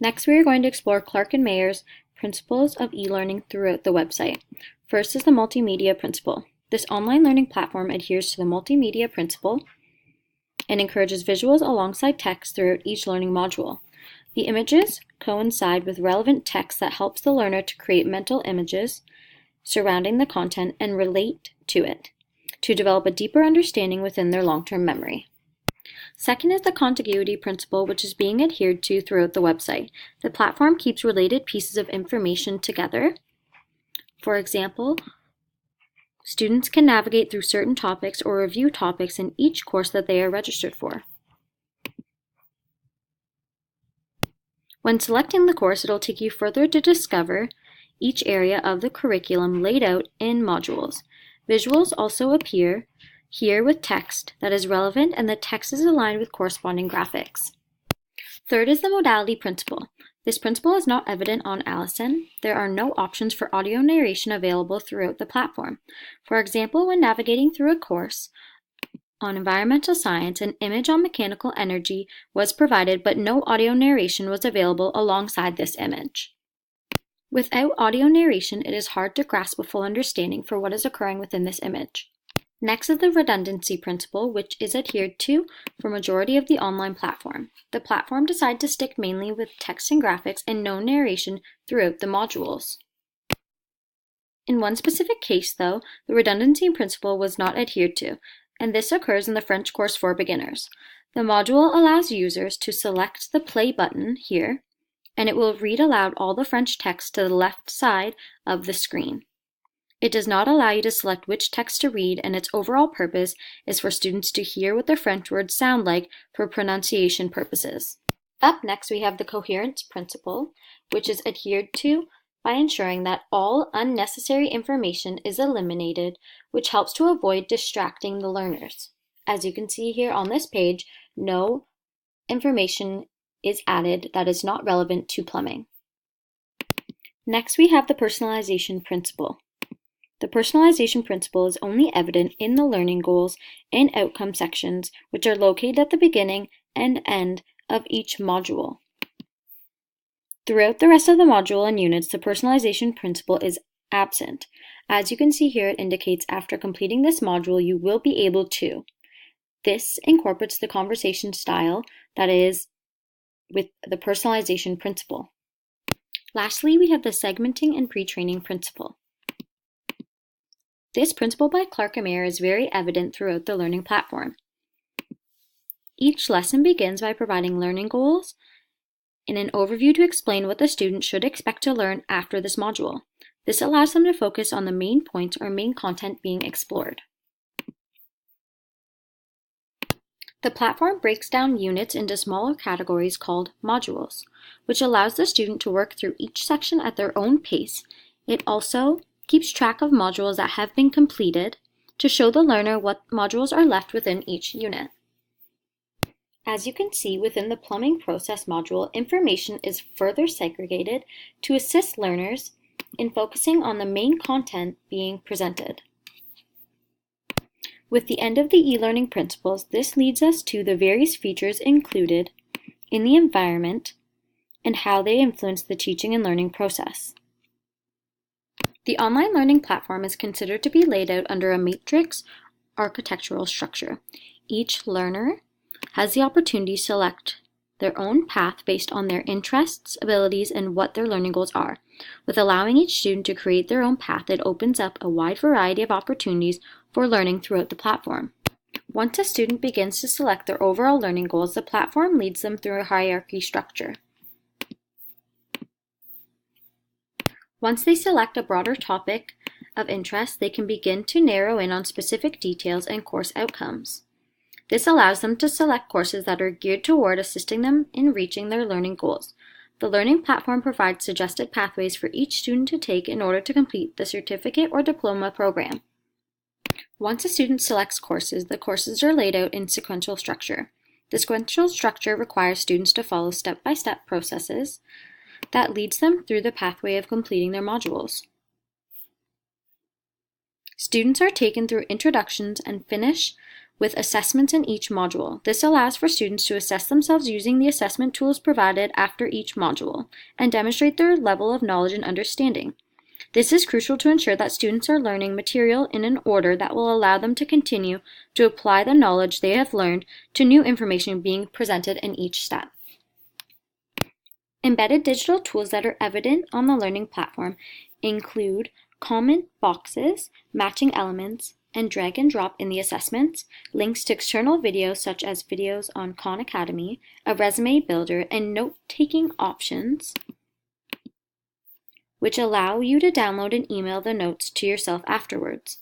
Next, we are going to explore Clark and Mayer's principles of e-learning throughout the website. First is the multimedia principle. This online learning platform adheres to the multimedia principle and encourages visuals alongside text throughout each learning module. The images coincide with relevant text that helps the learner to create mental images surrounding the content and relate to it, to develop a deeper understanding within their long-term memory. Second is the contiguity principle, which is being adhered to throughout the website. The platform keeps related pieces of information together. For example, students can navigate through certain topics or review topics in each course that they are registered for. When selecting the course, it'll take you further to discover each area of the curriculum laid out in modules. Visuals also appear here with text that is relevant, and the text is aligned with corresponding graphics. Third is the modality principle. This principle is not evident on Allison. There are no options for audio narration available throughout the platform. For example, when navigating through a course on environmental science, an image on mechanical energy was provided, but no audio narration was available alongside this image. Without audio narration, it is hard to grasp a full understanding for what is occurring within this image. Next is the redundancy principle, which is adhered to for majority of the online platform. The platform decided to stick mainly with text and graphics and no narration throughout the modules. In one specific case, though, the redundancy principle was not adhered to, and this occurs in the French course for beginners. The module allows users to select the play button here, and it will read aloud all the French text to the left side of the screen. It does not allow you to select which text to read, and its overall purpose is for students to hear what the French words sound like for pronunciation purposes. Up next, we have the coherence principle, which is adhered to by ensuring that all unnecessary information is eliminated, which helps to avoid distracting the learners. As you can see here on this page, no information is added that is not relevant to plumbing. Next, we have the personalization principle. The personalization principle is only evident in the learning goals and outcome sections, which are located at the beginning and end of each module. Throughout the rest of the module and units, the personalization principle is absent. As you can see here, it indicates after completing this module, you will be able to. This incorporates the conversation style that is with the personalization principle. Lastly, we have the segmenting and pre-training principle. This principle by Clark and Mayer is very evident throughout the learning platform. Each lesson begins by providing learning goals and an overview to explain what the student should expect to learn after this module. This allows them to focus on the main points or main content being explored. The platform breaks down units into smaller categories called modules, which allows the student to work through each section at their own pace. It also keeps track of modules that have been completed to show the learner what modules are left within each unit. As you can see, within the plumbing process module, information is further segregated to assist learners in focusing on the main content being presented. With the end of the e-learning principles, this leads us to the various features included in the environment and how they influence the teaching and learning process. The online learning platform is considered to be laid out under a matrix architectural structure. Each learner has the opportunity to select their own path based on their interests, abilities, and what their learning goals are. With allowing each student to create their own path, it opens up a wide variety of opportunities for learning throughout the platform. Once a student begins to select their overall learning goals, the platform leads them through a hierarchy structure. Once they select a broader topic of interest, they can begin to narrow in on specific details and course outcomes. This allows them to select courses that are geared toward assisting them in reaching their learning goals. The learning platform provides suggested pathways for each student to take in order to complete the certificate or diploma program. Once a student selects courses, the courses are laid out in sequential structure. The sequential structure requires students to follow step-by-step processes that leads them through the pathway of completing their modules. Students are taken through introductions and finish with assessments in each module. This allows for students to assess themselves using the assessment tools provided after each module and demonstrate their level of knowledge and understanding. This is crucial to ensure that students are learning material in an order that will allow them to continue to apply the knowledge they have learned to new information being presented in each step. Embedded digital tools that are evident on the learning platform include comment boxes, matching elements, and drag and drop in the assessments, links to external videos such as videos on Khan Academy, a resume builder, and note-taking options, which allow you to download and email the notes to yourself afterwards.